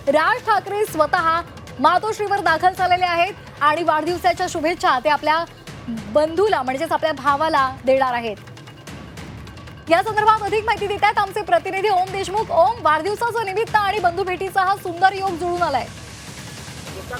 राज ठाकरे स्वतः मातोश्रीवर दाखल झालेले आहेत आणि वाढदिवसाच्या शुभेच्छा ते आपल्या बंधूला म्हणजेच आपल्या भावाला देणार आहेत। या संदर्भात अधिक माहिती देत आहेत आमचे प्रतिनिधी ओम देशमुख। ओम, वाढदिवसाचं निमित्त आणि बंधू भेटीचा हा सुंदर योग जुळून आलाय।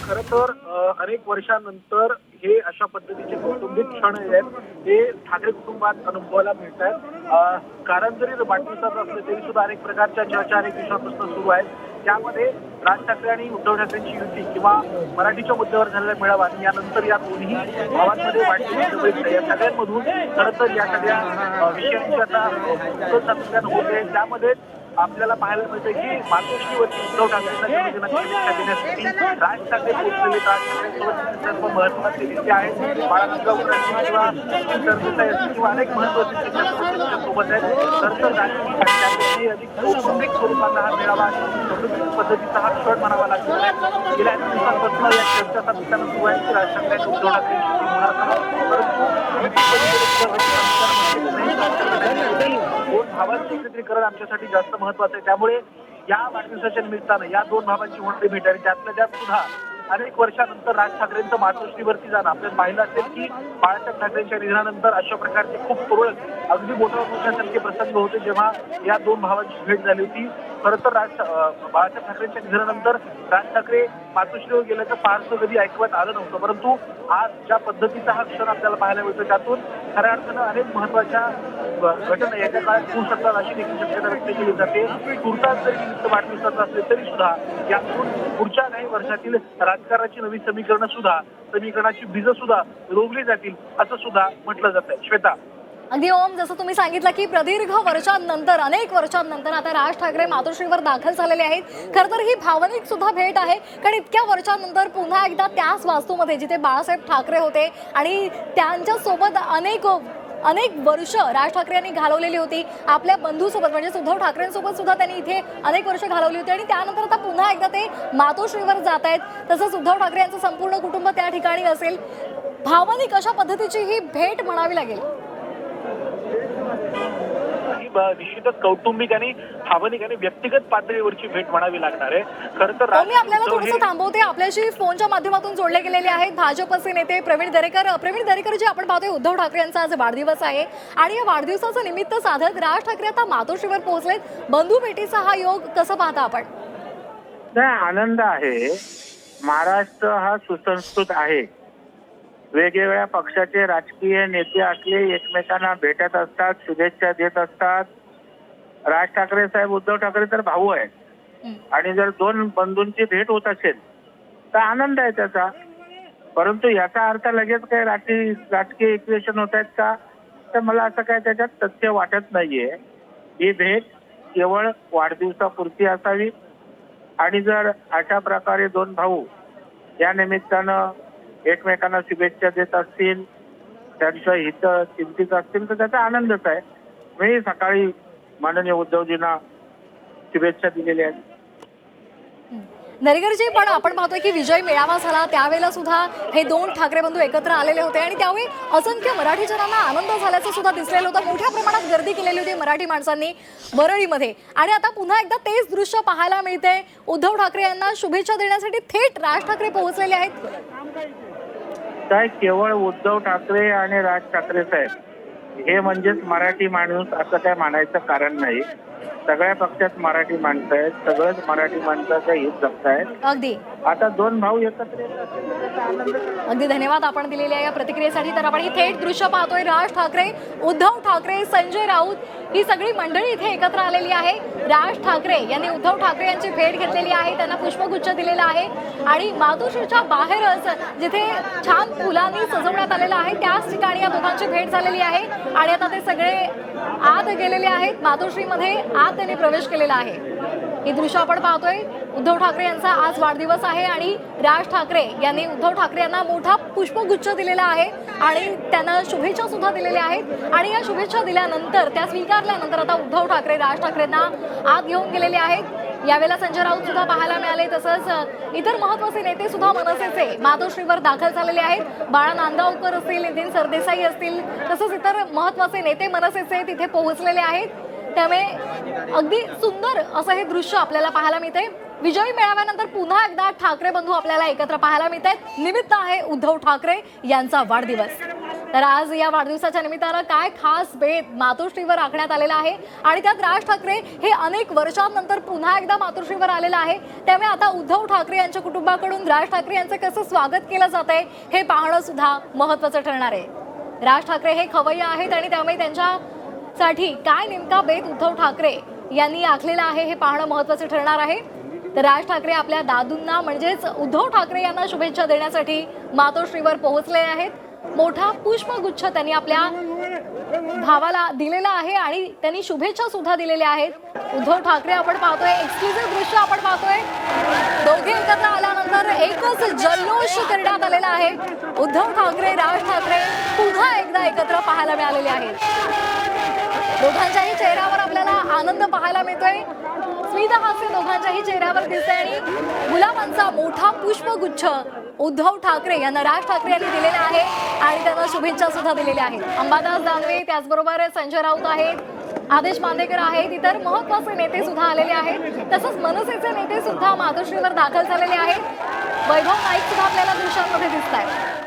खरं तर अनेक वर्षांनंतर हे अशा पद्धतीचे कौटुंबिक क्षण आहेत ते ठाकरे कुटुंबात अनुभवायला मिळत आहेत। कारण जरी वाढदिवसाचं असलं तरी सुद्धा अनेक प्रकारच्या चर्चा अनेक दिवसांपासून सुरू आहेत। त्यामध्ये राज ठाकरे आणि उद्धव ठाकरेंची युती किंवा मराठीच्या मुद्द्यावर झालेला मेळावा आणि यानंतर या दोन्ही भावांमध्ये वाढलेली या सगळ्यांमधून खरं तर या सगळ्या विषयांची आता सातत्यानं होत आहे। त्यामध्ये आपल्याला पाहायला मिळतं की मातोश्रीवरती उद्धव ठाकरेंना शुभेच्छा देण्यासाठी राज ठाकरे पोहोचलेले राज ठाकरेंसोबत सर्व महत्वाचे नेते आहेत। बाळासाहेब किंवा अनेक महत्वाचे सोबत आहेत। खरं तर अधिक कौटुंबिक स्वरूपाचा हा मेळावा कौटुंबिक पद्धतीचा हा क्षण म्हणावा लागतो। गेल्या अनेक दिवसांपासून या चर्चा सातत्यानं सुरू आहे की राज ठाकरे उद्धव ठाकरेंची दोन भावांचे एकत्रीकरण आमच्यासाठी जास्त महत्वाचं आहे। त्यामुळे या वाढदिवसाच्या निमित्तानं या दोन भावांची होणारी भेट आणि त्यातल्या त्यात सुद्धा अनेक वर्षानंतर राज ठाकरेंचं मातोश्रीवरती जाणं आपल्याला पाहिलं असेल की बाळासाहेब ठाकरेंच्या निधनानंतर अशा प्रकारचे खूप तुरळक अगदी मोठ्या मोठ्यासारखे प्रसंग होते जेव्हा या दोन भावांची भेट झाली होती। खरं तर बाळासाहेब ठाकरेंच्या निधनानंतर राज ठाकरे मातोश्रीवर गेल्याचं फारसं कधी ऐकवत आलं नव्हतं, परंतु आज ज्या पद्धतीचा हा क्षण आपल्याला पाहायला मिळतो त्यातून खऱ्या अर्थानं अनेक महत्वाच्या घटना येत्या काळात होऊ शकतात अशी देखील शक्यता व्यक्त केली जाते। तुर्तास जरी निमित्त वाढदिवसाचं असले तरी सुद्धा यातून पुढच्या काही वर्षातील राजकारणाची नवी समीकरणाची बीज सुद्धा रोवली जातील असं सुद्धा म्हटलं जातं। श्वेता, अगदी ओम, जसं तुम्ही सांगितलं की प्रदीर्घ वर्षांनंतर अनेक वर्षांनंतर आता राज ठाकरे मातोश्रीवर दाखल झालेले आहेत। खरं तर ही भावनिक सुद्धा भेट आहे, कारण इतक्या वर्षांनंतर पुन्हा एकदा त्याच वास्तूमध्ये जिथे बाळासाहेब ठाकरे होते आणि त्यांच्या सोबत अनेक वर्ष राज ठाकरे यांनी घालवलेली होती आपल्या बंधूसोबत म्हणजे उद्धव ठाकरेंसोबत सुद्धा त्यांनी इथे अनेक वर्ष घालवली होती आणि त्यानंतर आता पुन्हा एकदा ते मातोश्रीवर जात आहेत। तसंच उद्धव ठाकरे यांचं संपूर्ण कुटुंब त्या ठिकाणी असेल। भावनिक अशा पद्धतीची ही भेट म्हणावी लागेल। निश्चितच कौटुंबिक आणि भावनिक आणि व्यक्तिगत पातळीवरची भेट म्हणावी लागणार आहे। खरं तर मी आपल्याला थोडंसं थांबवते। आपल्याशी फोनच्या माध्यमातून जोडले गेलेले आहेत भाजपचे नेते प्रवीण दरेकर जी आपण पाहतोय उद्धव ठाकरे यांचा आज वाढदिवस आहे आणि या वाढदिवसाचं निमित्त साधत राज ठाकरे आता मातोश्रीवर पोहोचलेत। बंधू भेटीचा हा योग कसं पाहता आपण? आनंद आहे। महाराष्ट्र हा सुसंस्कृत आहे। वेगवेगळ्या पक्षाचे राजकीय नेते असले एकमेकांना भेटत असतात, शुभेच्छा देत असतात। राज ठाकरे साहेब उद्धव ठाकरे तर भाऊ आहेत आणि जर दोन बंधूंची भेट होत असेल तर आनंद आहे त्याचा, परंतु याचा अर्थ लगेच काही राजकीय इक्वेशन होत आहेत का? तर मला असं काय त्याच्यात तथ्य वाटत नाहीये। ही भेट केवळ वाढदिवसापुरती असावी आणि जर अशा प्रकारे दोन भाऊ या निमित्तानं एकमेकांना शुभेच्छा देत असतील, त्यांचं हित चिंतित असतील तर त्याचा आनंदच आहे। मी सकाळी माननीय उद्धवजींना शुभेच्छा दिलेल्या आहेत। दरेकरजी, पण आपण पाहतोय की विजय मेळावा झाला त्यावेळेला सुद्धा हे दोन ठाकरे बंधू एकत्र आलेले होते आणि त्यावेळी असंख्य मराठी जनांना आनंद झाल्याचं सुद्धा दिसलेलं होतं। मोठ्या प्रमाणात गर्दी केलेली होती मराठी माणसांनी वरळीमध्ये आणि आता पुन्हा एकदा तेच दृश्य पाहायला मिळते। उद्धव ठाकरे यांना शुभेच्छा देण्यासाठी थेट राज ठाकरे पोहोचलेले आहेत। काय केवळ उद्धव ठाकरे आणि राज ठाकरे साहेब हे म्हणजेच मराठी माणूस असं काय म्हणायचं कारण नाही। सगळ्या पक्षात मराठी माणसं आहेत, सगळंच मराठी माणसाचं हित जपतायत। अगदी आता दोन भाऊ एकत्र अगदी धन्यवाद आपण दिलेल्या या प्रतिक्रियेसाठी। तर आपण ही थेट दृश्य पाहतोय राज ठाकरे, उद्धव ठाकरे, संजय राऊत ही सगळी मंडळी इथे एकत्र आलेली आहे। राज ठाकरे यांनी उद्धव ठाकरे यांची भेट घेतलेली आहे, त्यांना पुष्पगुच्छ दिलेला आहे आणि मातोश्रीच्या बाहेरच जिथे छान फुलांनी सजवण्यात आलेलं आहे त्याच ठिकाणी या दोघांची भेट झालेली आहे आणि आता ते सगळे आत गेलेले आहेत। मातोश्रीमध्ये आत त्यांनी प्रवेश केलेला आहे। ही दृश्य आपण पाहतोय। उद्धव ठाकरे यांचा आज वाढदिवस आहे आणि राज ठाकरे यांनी उद्धव ठाकरे यांना मोठा पुष्पगुच्छ दिलेला आहे आणि त्यांना शुभेच्छा सुद्धा दिलेल्या आहेत आणि या शुभेच्छा दिल्यानंतर त्या स्वीकारल्यानंतर आता उद्धव ठाकरे राज ठाकरेंना आत घेऊन गेलेले आहेत। यावेळेला संजय राऊत सुद्धा पाहायला मिळाले, तसंच इतर महत्त्वाचे नेते सुद्धा मनसेचे मातोश्रीवर दाखल झालेले आहेत। बाळा नांदगावकर असतील, नितीन सरदेसाई असतील, तसंच इतर महत्त्वाचे नेते मनसेचे तिथे पोहोचलेले आहेत। त्यामुळे अगदी सुंदर असं हे दृश्य आपल्याला पाहायला मिळते। विजयी मेळाव्यानंतर पुन्हा एकदा ठाकरे बंधू आपल्याला एकत्र पाहायला मिळत आहेत। निमित्त आहे उद्धव ठाकरे यांचा वाढदिवस। तर आज या वाढदिवसाच्या निमित्तानं काय खास बेत मातोश्रीवर आखण्यात आलेला आहे आणि त्यात राज ठाकरे हे अनेक वर्षांनंतर पुन्हा एकदा मातोश्रीवर आलेला आहे। त्यामुळे आता उद्धव ठाकरे यांच्या कुटुंबाकडून राज ठाकरे यांचं कसं स्वागत केलं जात आहे हे पाहणं सुद्धा महत्त्वाचं ठरणार आहे। राज ठाकरे हे खवय्ये आहेत आणि त्यामुळे त्यांच्यासाठी काय नेमका बेत उद्धव ठाकरे यांनी आखलेला आहे हे पाहणं महत्त्वाचं ठरणार आहे। तर राज ठाकरे आपल्या दादूंना म्हणजेच उद्धव ठाकरे यांना शुभेच्छा देण्यासाठी मातोश्रीवर पोहोचले आहेत। मोठा पुष्पगुच्छ त्यांनी आपल्या भावाला दिलेला आहे आणि त्यांनी शुभेच्छा सुद्धा दिलेल्या आहेत। उद्धव ठाकरे आपण पाहतोय, एक्सक्लुझिव्ह दृश्य आपण पाहतोय, दोघे एकत्र आल्यानंतर एकच जल्लोष करण्यात आलेला आहे। उद्धव ठाकरे राज ठाकरे पुन्हा एकदा एकत्र पाहायला मिळालेले आहेत। दोघांच्याही चेहऱ्यावर आपल्याला आनंद पाहायला मिळतोय, स्मित हास्य दोघांच्याही चेहऱ्यावर दिसतंय आणि गुलाबांचा मोठा पुष्पगुच्छ उद्धव ठाकरे यांना राज ठाकरे यांनी दिलेला आहे आणि त्यांना शुभेच्छा सुद्धा दिलेल्या आहेत। अंबादास दानवे, त्याचबरोबर संजय राऊत आहेत, आदेश बांदेकर आहेत, इतर महत्त्वाचे नेते सुद्धा आलेले आहेत। तसंच मनसेचे नेते सुद्धा मातोश्रीवर दाखल झालेले आहेत। वैभव नाईक सुद्धा आपल्याला दृश्यांमध्ये दिसत आहेत।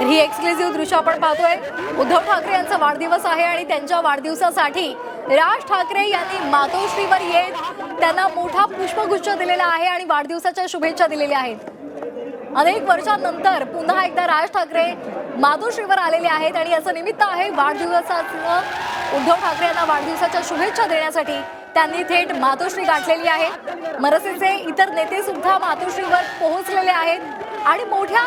ही एक्सक्लुझिव्ह दृश्य आपण पाहतोय। उद्धव ठाकरे यांचा वाढदिवस आहे आणि त्यांच्या वाढदिवसासाठी राज ठाकरे यांनी मातोश्रीवर येत त्यांना मोठा पुष्पगुच्छ दिलेला आहे आणि वाढदिवसाच्या शुभेच्छा दिलेल्या आहेत। अनेक वर्षांनंतर पुन्हा एकदा राज ठाकरे मातोश्रीवर आलेले आहेत आणि याचं निमित्त आहे वाढदिवसाचं। उद्धव ठाकरे यांना वाढदिवसाच्या शुभेच्छा देण्यासाठी त्यांनी थेट मातोश्री गाठलेली आहे। मनसेचे इतर नेते सुद्धा मातोश्रीवर पोहोचलेले आहेत आणि मोठ्या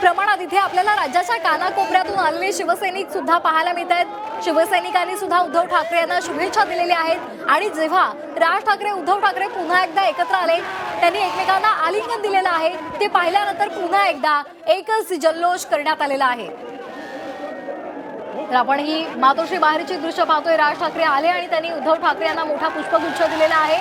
प्रमाणात इथे आपल्याला राज्याच्या कानाकोपऱ्यातून आलेले शिवसैनिक सुद्धा पाहायला मिळत आहेत। शिवसैनिकांनी सुद्धा उद्धव ठाकरे यांना शुभेच्छा दिलेल्या आहेत आणि जेव्हा राज ठाकरे उद्धव ठाकरे पुन्हा एकदा एकत्र आले त्यांनी एकमेकांना आलिंगन दिलेलं आहे ते पाहिल्यानंतर पुन्हा एकदा एकच जल्लोष करण्यात आलेला आहे। तर आपण ही मातोश्री बाहेरची दृश्य पाहतोय। राज ठाकरे आले आणि त्यांनी उद्धव ठाकरे यांना मोठा पुष्पगुच्छ दिलेला आहे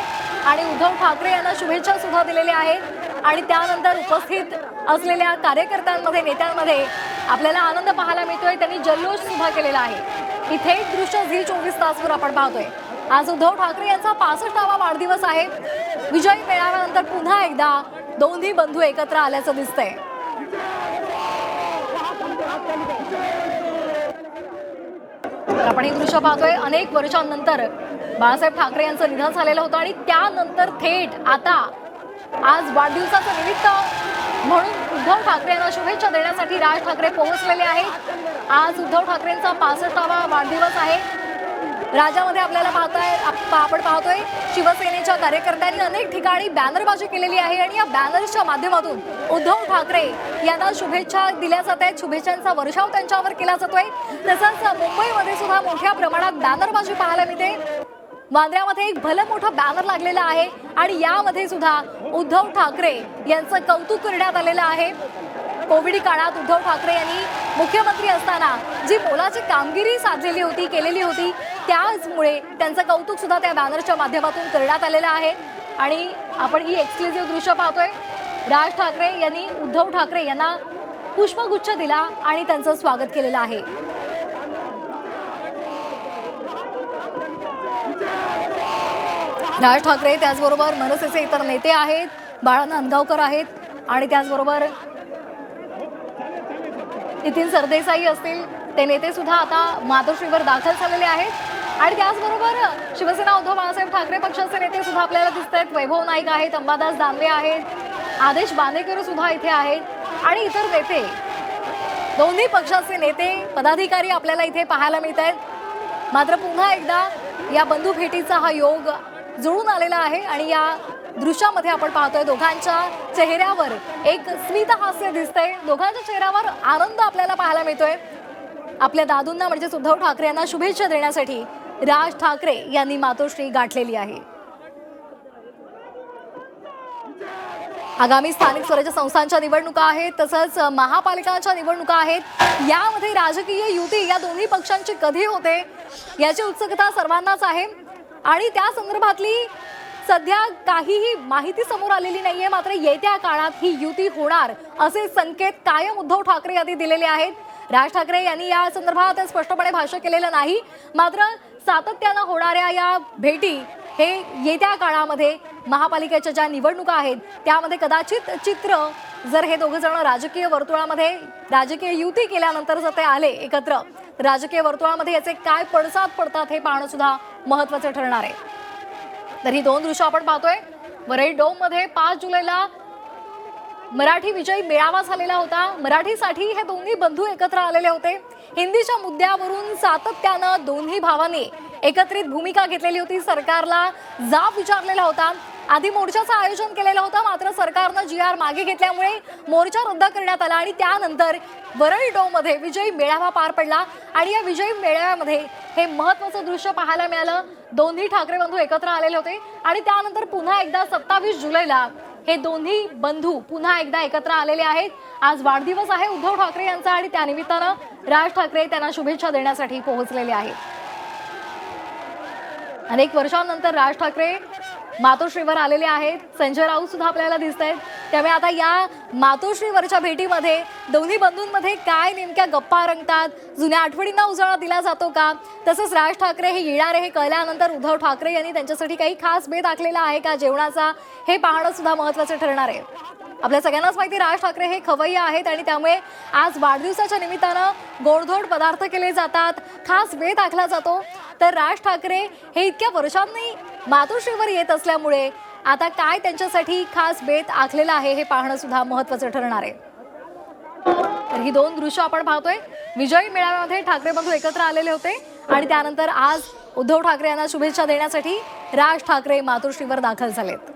आणि उद्धव ठाकरे यांना शुभेच्छा सुद्धा दिलेल्या आहेत आणि त्यानंतर उपस्थित असलेल्या कार्यकर्त्यांमध्ये नेत्यांमध्ये आपल्याला आनंद पाहायला मिळतोय। त्यांनी जल्लोष सुद्धा केलेला आहे। ही थेट दृश्य झी24 तासवर आपण पाहतोय। आज उद्धव ठाकरे यांचा 65वा वाढदिवस आहे। विजयी मेळाव्यानंतर पुन्हा एकदा दोन्ही बंधू एकत्र आल्याचं दिसतंय। आपण हे दृश्य पाहतोय, अनेक वर्षांनंतर बाळासाहेब ठाकरे यांचं निधन झालेलं होतं आणि त्यानंतर थेट आता आज वाढदिवसाचं निमित्त म्हणून उद्धव ठाकरे यांना शुभेच्छा देण्यासाठी राज ठाकरे पोहोचलेले आहेत। आज उद्धव ठाकरेंचा 65वा वाढदिवस आहे। राज्यामध्ये आपल्याला आपण पाहतोय शिवसेनेच्या कार्यकर्त्यांनी अनेक ठिकाणी बॅनरबाजी केलेली आहे आणि या बॅनर्सच्या माध्यमातून उद्धव ठाकरे यांना शुभेच्छा दिल्या जात आहेत। शुभेच्छांचा वर्षाव त्यांच्यावर केला जातोय। तसंच मुंबईमध्ये सुद्धा मोठ्या प्रमाणात बॅनरबाजी पाहायला मिळते। वांद्र्यामध्ये एक भलं मोठं बॅनर लागलेलं आहे आणि यामध्ये सुद्धा उद्धव ठाकरे यांचं कौतुक करण्यात आलेलं आहे। कोविड काळात उद्धव ठाकरे यांनी मुख्यमंत्री असताना जी मोलाची कामगिरी साधलेली होती केलेली होती त्याचमुळे त्यांचं कौतुक सुद्धा त्या बॅनरच्या माध्यमातून करण्यात आलेलं आहे आणि आपण ही एक्सक्लुझिव्ह दृश्य पाहतोय। राज ठाकरे यांनी उद्धव ठाकरे यांना पुष्पगुच्छ दिला आणि त्यांचं स्वागत केलेलं आहे। राज ठाकरे त्याचबरोबर मनसेचे इतर नेते आहेत, बाळा नांदगावकर आहेत आणि त्याचबरोबर नितीन सरदेसाई असतील ते नेते सुद्धा आता मातोश्रीवर दाखल झालेले आहेत आणि त्याचबरोबर शिवसेना उद्धव बाळासाहेब ठाकरे पक्षाचे नेते सुद्धा आपल्याला दिसत आहेत। वैभव नाईक आहेत, अंबादास दानवे आहेत, आदेश बांदेकर सुद्धा इथे आहेत आणि इतर नेते, दोन्ही पक्षाचे नेते पदाधिकारी आपल्याला इथे पाहायला मिळत आहेत। मात्र पुन्हा एकदा या बंधू भेटीचा हा योग जुळून आलेला आहे आणि या दृश्यामध्ये आपण पाहतोय दोघांच्या चेहऱ्यावर एक स्मित हास्य दिसतंय। दोघांच्या चेहऱ्यावर आनंद आपल्याला पाहायला मिळतोय। आपल्या दादूंना म्हणजे उद्धव ठाकरे यांना शुभेच्छा देण्यासाठी राज ठाकरे यांनी मातोश्री गाठलेली आहे। आगामी स्थानिक स्वराज्य संस्थांच्या निवडणुका आहेत, तसंच महापालिकांच्या निवडणुका आहेत। यामध्ये राजकीय युती या दोन्ही पक्षांची कधी होते याची उत्सुकता सर्वांनाच आहे आणि त्या संदर्भातली सध्या काहीही माहिती समोर आलेली नाहीये, मात्र येत्या काळात ही युती होणार असे संकेत कायम उद्धव ठाकरे यांनी दिलेले आहेत. राज ठाकरे यांनी या संदर्भात स्पष्टपणे भाष्य केलेलं नाही, मात्र सातत्यानं होणाऱ्या या भेटी हे येत्या काळामध्ये महापालिकेच्या ज्या निवडणुका आहेत त्यामध्ये कदाचित चित्र जर हे दोघं जण राजकीय वर्तुळामध्ये राजकीय युती केल्यानंतर जर ते आले एकत्र, राजकीय वर्तुळामध्ये याचे काय पडसाद पडतात हे पाहणं सुद्धा महत्त्वाचं ठरणार आहे. तर ही दोन दृश्य आपण पाहतोय. वरळी डोममध्ये 5 जुलैला मराठी विजय मेळावा झालेला होता. मराठीसाठी हे दोन्ही बंधू एकत्र आलेले होते. हिंदीच्या मुद्द्यावरून सातत्यानं दोन्ही भावांनी एकत्रित भूमिका घेतलेली होती. सरकारला जाब विचारलेला होता. आधी मोर्चाचं आयोजन केलेलं होतं, मात्र सरकारनं GR मागे घेतल्यामुळे मोर्चा रद्द करण्यात आला आणि त्यानंतर वरळी डोममध्ये विजयी मेळावा पार पडला आणि या विजयी मेळाव्यामध्ये हे महत्त्वाचं दृश्य पाहायला मिळालं. दोन्ही ठाकरे बंधू एकत्र आलेले होते आणि त्यानंतर पुन्हा एकदा 27 जुलैला हे दोन्ही बंधू पुन्हा एकदा एकत्र आलेले आहेत. आज वाढदिवस आहे उद्धव ठाकरे यांचा आणि त्यानिमित्तानं राज ठाकरे त्यांना शुभेच्छा देण्यासाठी पोहोचलेले आहेत. अनेक वर्षांनंतर राज ठाकरे मातोश्रीवर आलेले आहेत. संजय राऊत सुद्धा आपल्याला दिसत आहेत. त्यामुळे आता या मातोश्रीवरच्या भेटीमध्ये दोन्ही बंधूंमध्ये काय नेमक्या गप्पा रंगतात, जुन्या आठवणींना उजाळा दिला जातो का, तसंच राज ठाकरे हे येणार आहे हे कळल्यानंतर उद्धव ठाकरे यांनी त्यांच्यासाठी काही खास बेत आखलेला आहे का जेवणाचा, हे पाहणं सुद्धा महत्त्वाचं ठरणार आहे. आपल्या सगळ्यांनाच माहिती राज ठाकरे हे खवय्ये आहेत आणि त्यामुळे आज वाढदिवसाच्या निमित्तानं गोडधोड पदार्थ केले जातात, खास बेत आखला जातो. तर राज ठाकरे हे इतक्या वर्षांनी मातोश्रीवर येत असल्यामुळे आता काय त्यांच्यासाठी खास बेत आखलेला आहे हे पाहणं सुद्धा महत्त्वाचं ठरणार आहे. तर ही दोन दृश्य आपण पाहतोय. विजयी मेळाव्यामध्ये ठाकरे बंधू एकत्र आलेले होते आणि त्यानंतर आज उद्धव ठाकरे यांना शुभेच्छा देण्यासाठी राज ठाकरे मातोश्रीवर दाखल झालेत.